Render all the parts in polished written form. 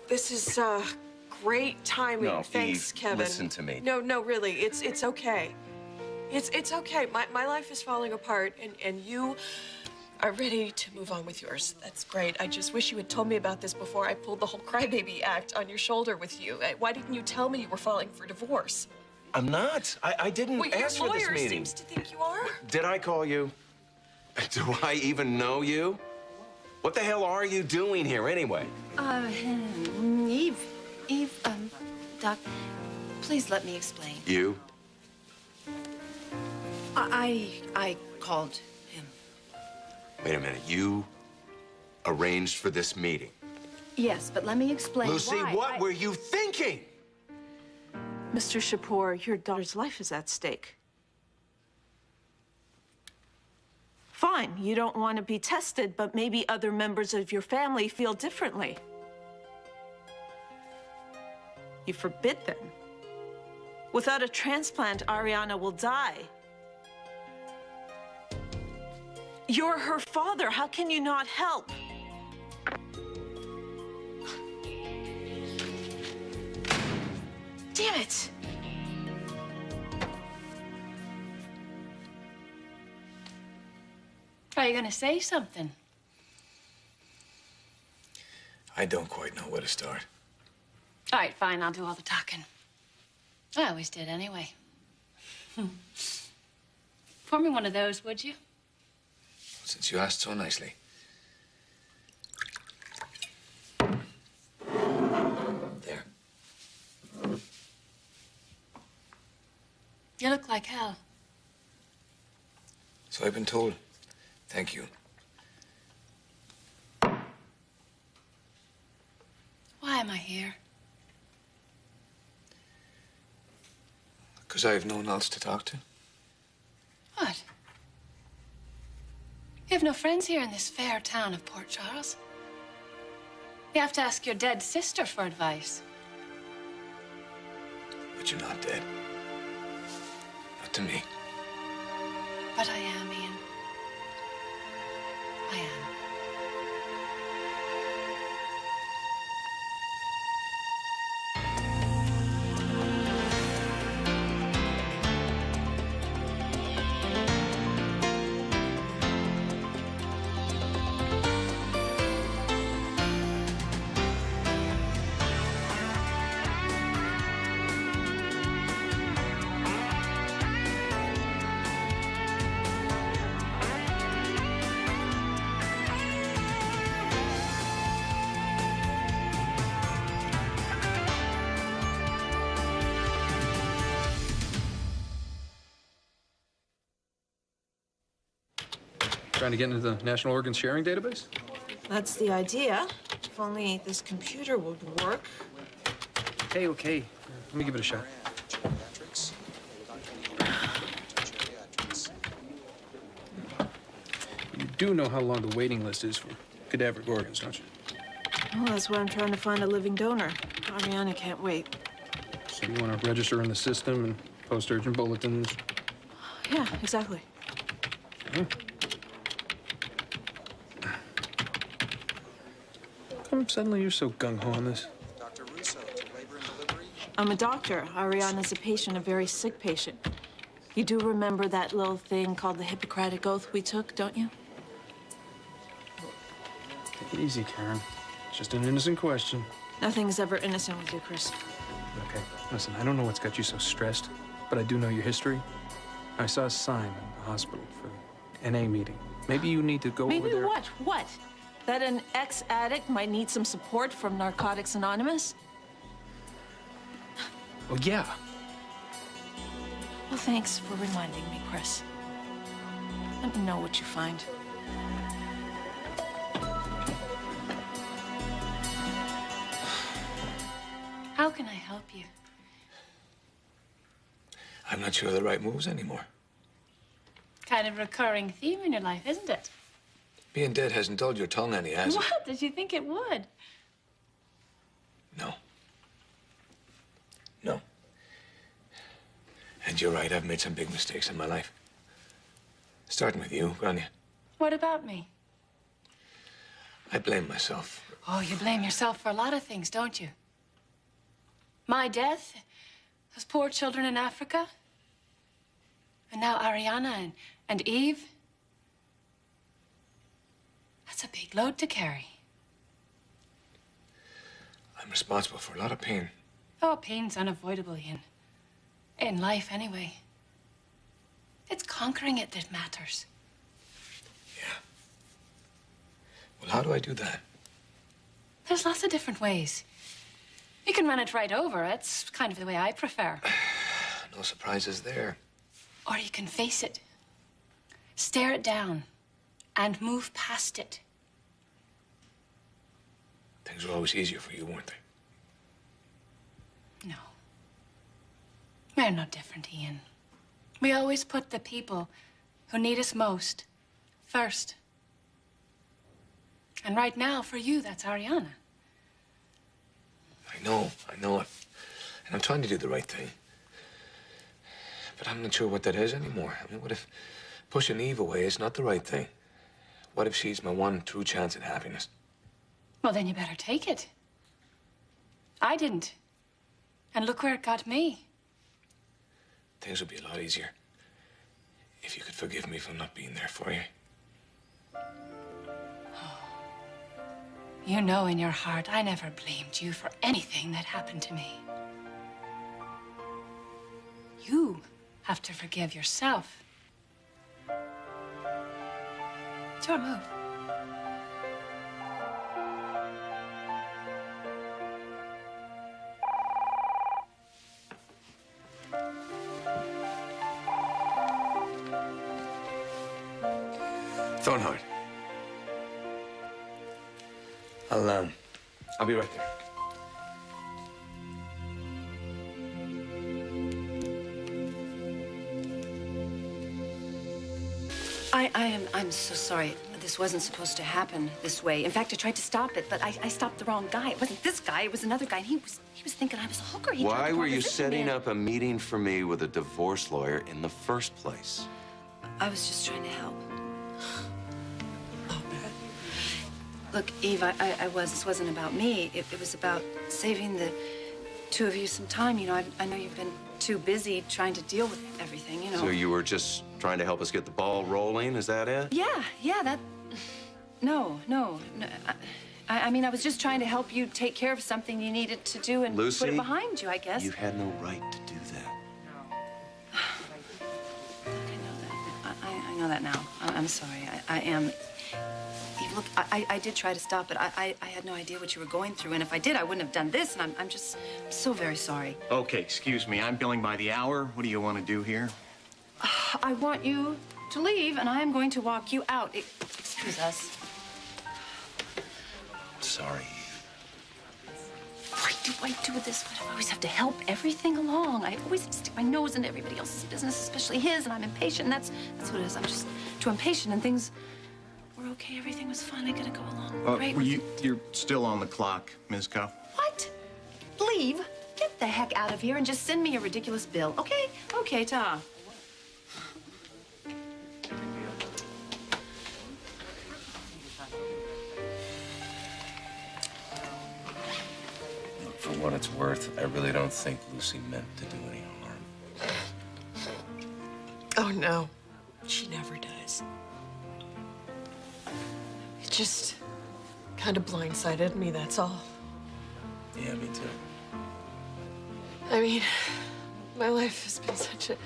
This is great timing. No, Thanks, Eve, Kevin. listen to me. No, really. It's okay. It's okay. My life is falling apart, and you are ready to move on with yours. That's great. I just wish you had told me about this before I pulled the whole crybaby act on your shoulder with you. Why didn't you tell me you were filing for divorce? I'm not. I didn't ask for this Your lawyer meeting. seems to think you are. Did I call you? Do I even know you? What the hell are you doing here anyway? Eve, Doc, please let me explain. You? I called him. Wait a minute. You arranged for this meeting? Yes, but let me explain. Lucy, why. what were you thinking? Mr. Shapoor, your daughter's life is at stake. Fine, you don't want to be tested, but maybe other members of your family feel differently. You forbid them. Without a transplant, Ariana will die. You're her father. How can you not help? Damn it! Are you gonna say something? I don't quite know where to start. All right, fine, I'll do all the talking. I always did anyway. Pour me one of those, would you? Since you asked so nicely. There. You look like hell. So I've been told. Thank you. Why am I here? Because I have no one else to talk to. What? You have no friends here in this fair town of Port Charles. You have to ask your dead sister for advice. But you're not dead. Not to me. But I am, Ian. I am. Trying to get into the National Organ Sharing Database? That's the idea. If only this computer would work. Okay. Let me give it a shot. You do know how long the waiting list is for cadaveric organs, don't you? Well, that's why I'm trying to find a living donor. Ariana can't wait. So you want to register in the system and post urgent bulletins? Yeah, exactly. Hmm. How come suddenly you're so gung-ho on this? Dr. Russo, to labor and delivery. I'm a doctor. Ariana's a patient, a very sick patient. You do remember that little thing called the Hippocratic Oath we took, don't you? Take it easy, Karen. It's just an innocent question. Nothing's ever innocent with you, Chris. Okay, listen, I don't know what's got you so stressed, but I do know your history. I saw a sign in the hospital for the NA meeting. Maybe you need to go over there. Maybe what? What? That an ex-addict might need some support from Narcotics Anonymous? Well, yeah. Well, thanks for reminding me, Chris. Let me know what you find. How can I help you? I'm not sure of the right moves anymore. Kind of recurring theme in your life, isn't it? Being dead hasn't dulled your tongue any, has it? What? Did you think it would? No. No. And you're right, I've made some big mistakes in my life. Starting with you, Grania. What about me? I blame myself. Oh, you blame yourself for a lot of things, don't you? My death, those poor children in Africa, and now Ariana and Eve. That's a big load to carry. I'm responsible for a lot of pain. Oh, pain's unavoidable, Ian. In life, anyway. It's conquering it that matters. Yeah. Well, how do I do that? There's lots of different ways. You can run it right over. That's kind of the way I prefer. No surprises there. Or you can face it, stare it down, and move past it. Things were always easier for you, weren't they? No. We're not different, Ian. We always put the people who need us most first. And right now, for you, that's Ariana. I know it. And I'm trying to do the right thing. But I'm not sure what that is anymore. I mean, what if pushing Eve away is not the right thing? What if she's my one true chance at happiness? Well, then you better take it. I didn't. And look where it got me. Things would be a lot easier if you could forgive me for not being there for you. You know in your heart I never blamed you for anything that happened to me. You have to forgive yourself. It's your move. Thornhart. I'll be right there. I'm so sorry. This wasn't supposed to happen this way. In fact, I tried to stop it, but I stopped the wrong guy. It wasn't this guy, it was another guy. And he was thinking I was a hooker. Why were you setting up a meeting for me with a divorce lawyer in the first place? I was just trying to help. Look, Eve, this wasn't about me. It was about saving the two of you some time. You know, I know you've been too busy trying to deal with everything, you know. So you were just trying to help us get the ball rolling, is that it? Yeah, that... No. I mean, I was just trying to help you take care of something you needed to do and Lucy, put it behind you, I guess. You had no right to do that. I know that now. I'm sorry. I am... Eve, look, I did try to stop it. I had no idea what you were going through, and if I did, I wouldn't have done this, and I'm so very sorry. Okay, excuse me. I'm billing by the hour. What do you want to do here? I want you to leave, and I am going to walk you out. Excuse us. Sorry. Why do I do this? Why do I always have to help everything along? I always have to stick my nose into everybody else's business, especially his, and I'm impatient. That's what it is. I'm just too impatient, and things were okay. Everything was finally gonna go along. Great. You're still on the clock, Ms. Cuff. What? Leave? Get the heck out of here and just send me a ridiculous bill, okay? Okay, ta. Look, for what it's worth, I really don't think Lucy meant to do any harm. Oh, no. She never does. It just kind of blindsided me, that's all. Yeah, me too. I mean, my life has been such a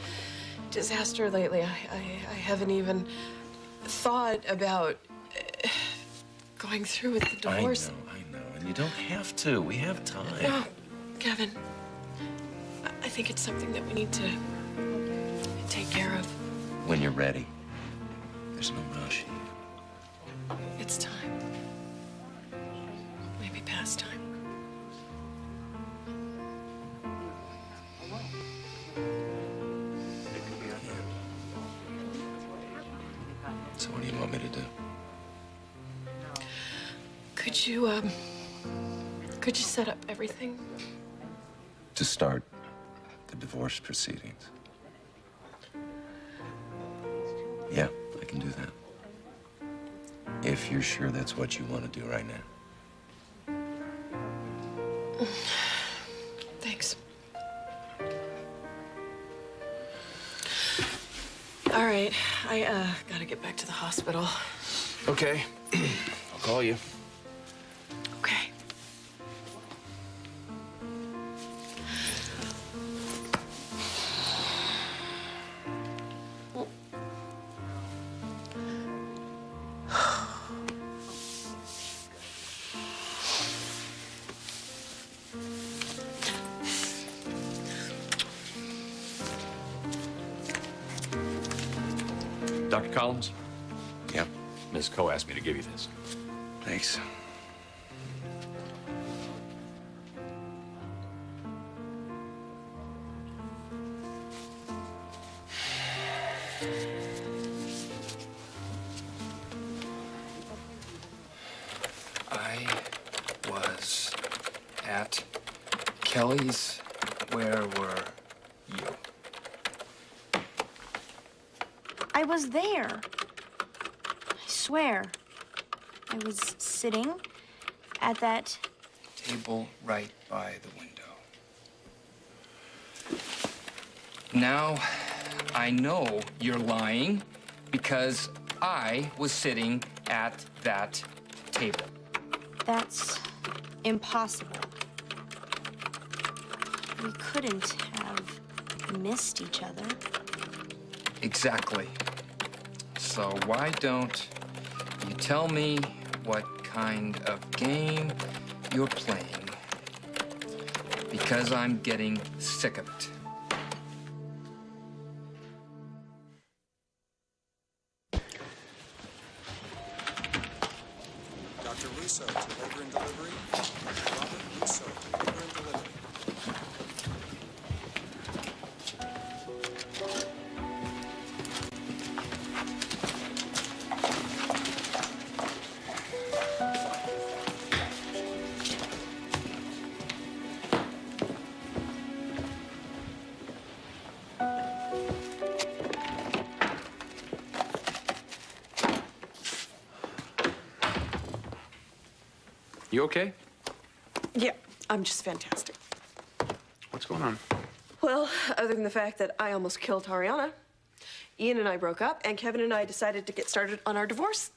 disaster lately. I haven't even thought about going through with the divorce. I know. And you don't have to. We have time. No, Kevin. I think it's something that we need to take care of. When you're ready. There's no rush. It's time. Maybe past time. So what do you want me to do? Could you set up everything? To start the divorce proceedings. Yeah, I can do that. If you're sure that's what you want to do right now. Thanks. All right, I gotta get back to the hospital. Okay. I'll call you. Okay. Dr. Collins? Yep. Ms. Coe asked me to give you this. Thanks. I was at Kelly's. Where were you? I was there. I swear. I was sitting at that... Table right by the window. Now, I know you're lying because I was sitting at that table. That's impossible. We couldn't have missed each other. Exactly. So why don't you tell me what kind of game you're playing? Because I'm getting sick of it. Dr. Russo to labor and delivery. Robert Russo to labor and delivery. You okay? Yeah, I'm just fantastic. What's going on? Well, other than the fact that I almost killed Ariana, Ian and I broke up, and Kevin and I decided to get started on our divorce.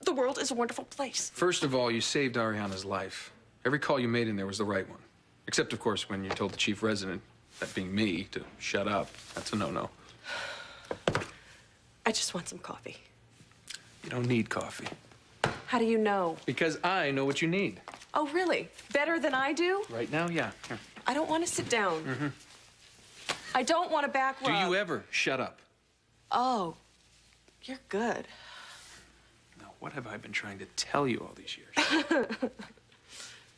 The world is a wonderful place. First of all, you saved Ariana's life. Every call you made in there was the right one. Except, of course, when you told the chief resident, that being me, to shut up. That's a no-no. I just want some coffee. You don't need coffee. How do you know? Because I know what you need. Oh, really? Better than I do? Right now, yeah. Here. I don't want to sit down. I don't want to back Do rub. you ever shut up? Oh, you're good. Now, what have I been trying to tell you all these years?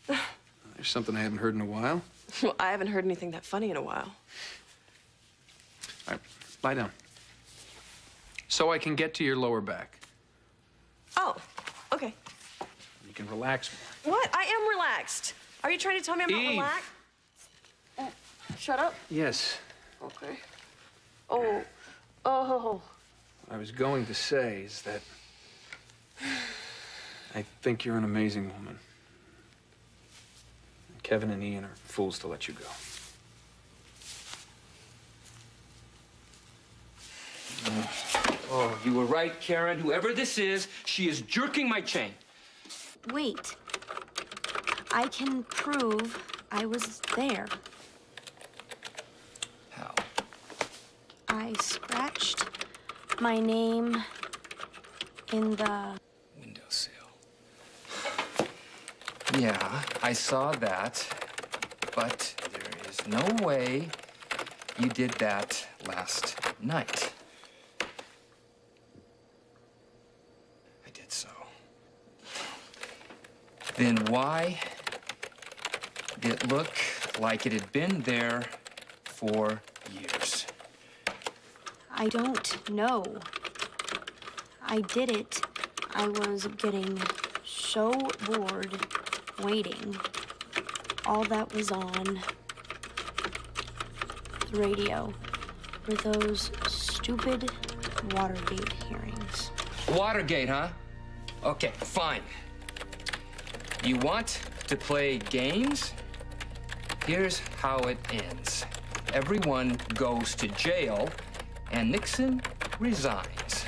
There's something I haven't heard in a while. Well, I haven't heard anything that funny in a while. All right, lie down. So I can get to your lower back. Oh, okay. You can relax more. What? I am relaxed. Are you trying to tell me I'm not Eve. relaxed? Shut up. Yes. Okay. Oh. Oh. What I was going to say is that I think you're an amazing woman. Kevin and Ian are fools to let you go. Oh, you were right, Karen. Whoever this is, she is jerking my chain. Wait. I can prove I was there. How? I scratched my name in the... Windowsill. Yeah, I saw that, but there is no way you did that last night. I did so. Then why did it look like it had been there for years? I don't know. I did it. I was getting so bored waiting. All that was on the radio were those stupid Watergate hearings. Watergate, huh? Okay, fine. You want to play games? Here's how it ends. Everyone goes to jail, and Nixon resigns.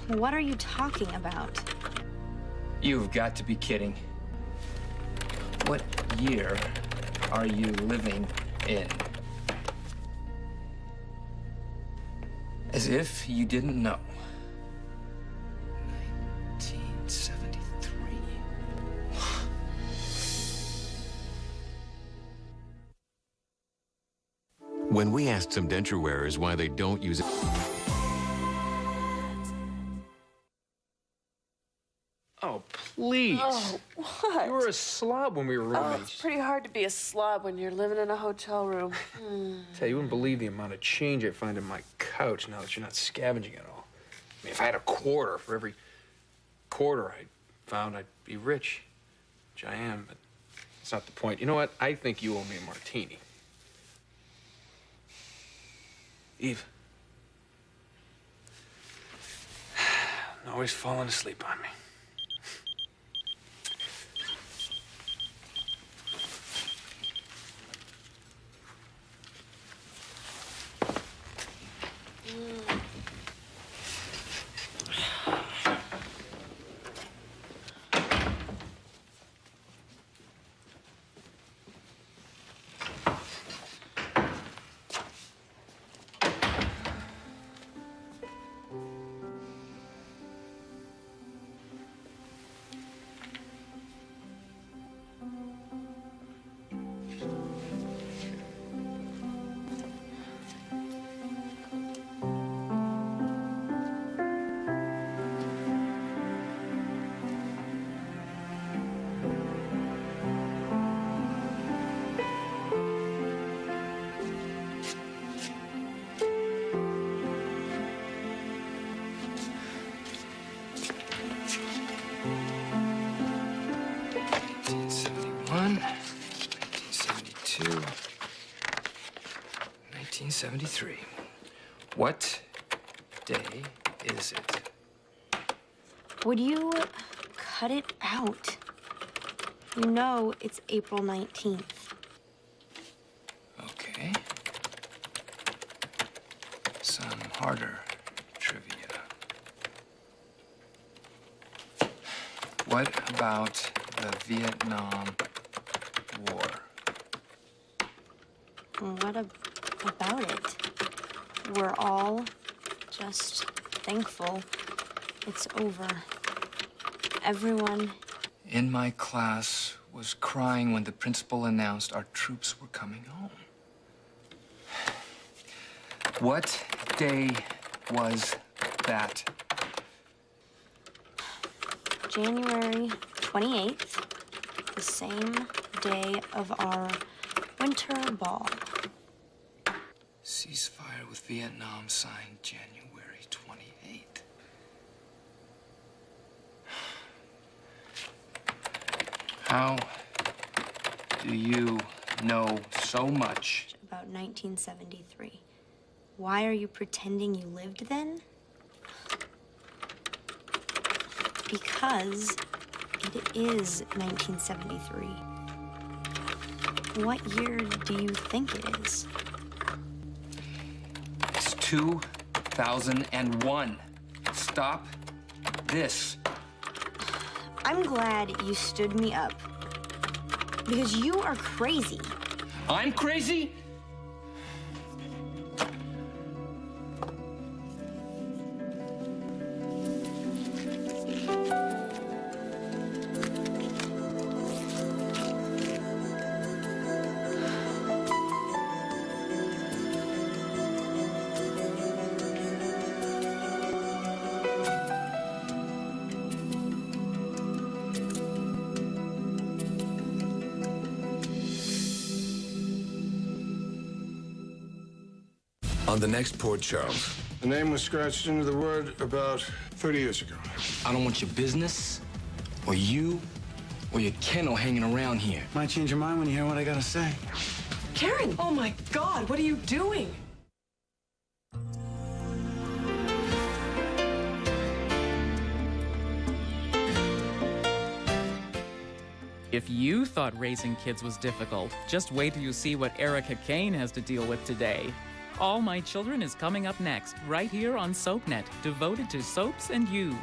What are you talking about? You've got to be kidding. What year are you living in? As if you didn't know. 1973. When we asked some denture wearers why they don't use it. Oh, please. Oh, what? You were a slob when we were Oh, roommates. it's pretty hard to be a slob when you're living in a hotel room. Tell you wouldn't believe the amount of change I find in my couch now that you're not scavenging at all. I mean, if I had a quarter for every quarter I found, I'd be rich, which I am, but that's not the point. You know what? I think you owe me a martini. Eve. Always falling asleep on me. What day is it? Would you cut it out? You know it's April 19th. Okay. Some harder trivia. What about the Vietnam War? What about it? We're all just thankful it's over. Everyone in my class was crying when the principal announced our troops were coming home. What day was that? January 28th, the same day of our winter ball. Ceasefire with Vietnam signed January 28th. How do you know so much about 1973? Why are you pretending you lived then? Because it is 1973. What year do you think it is? It's 2001. Stop this. I'm glad you stood me up. Because you are crazy. I'm crazy? On the next Port Charles. The name was scratched into the word about 30 years ago. I don't want your business, or you, or your kennel hanging around here. Might change your mind when you hear what I gotta say. Karen! Oh my God, what are you doing? If you thought raising kids was difficult, just wait till you see what Erica Kane has to deal with today. All My Children is coming up next, right here on SoapNet, devoted to soaps and you.